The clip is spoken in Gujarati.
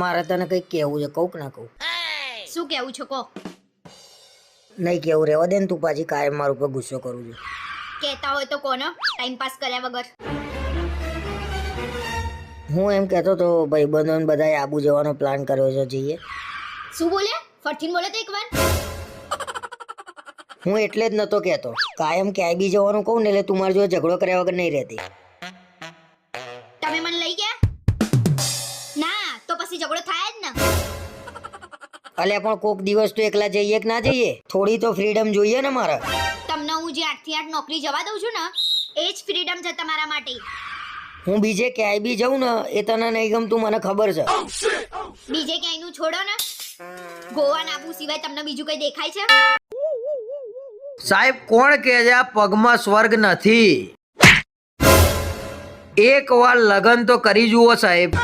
મારે તને કંઈક કહેવું છે, કહું કે ના કહું? શું કેવું છે કો? નહીં કેવું, રહેવા દે ને. તું પાછી કાયમ મારા ઉપર ગુસ્સો કરું છું. કહેતા હોય તો કોનો, ટાઈમ પાસ કર્યા વગર. હું એમ કહેતો તો ભાઈબંધોને બધાએ આબુ જવાનો પ્લાન કર્યો છે, જઈએ? શું બોલ્યા? ફરથી બોલે તો એકવાર. હું એટલે જ નતો કહેતો. કાયમ ક્યાંય બી જવાનું કહું ને એટલે તું મારી જોડે ઝઘડો કર્યા વગર નહીં રહેતી. તમે મને લઈ ગયા ના તો પછી ઝઘડો થાય જ ને. અલ્યા પણ કોક દિવસ તો એકલા જઈએ કે ના જઈએ? થોડી તો ફ્રીડમ જોઈએ ને મારે. તમને હું જે 8 થી 8 નોકરી જવા દઉં છું ને એ જ ફ્રીડમ છે તમારા માટે. હું બીજે ક્યાંય બી જાઉં ને એ તને નહીં ગમતું, મને ખબર છે. બીજે ક્યાંયનું છોડો ને, ગોવા ને આબુ સિવાય તમને બીજું કઈ દેખાય છે? સાહેબ કોણ કહે છે આ પગમાં સ્વર્ગ નથી? એક વાર લગન તો કરી જુઓ સાહેબ.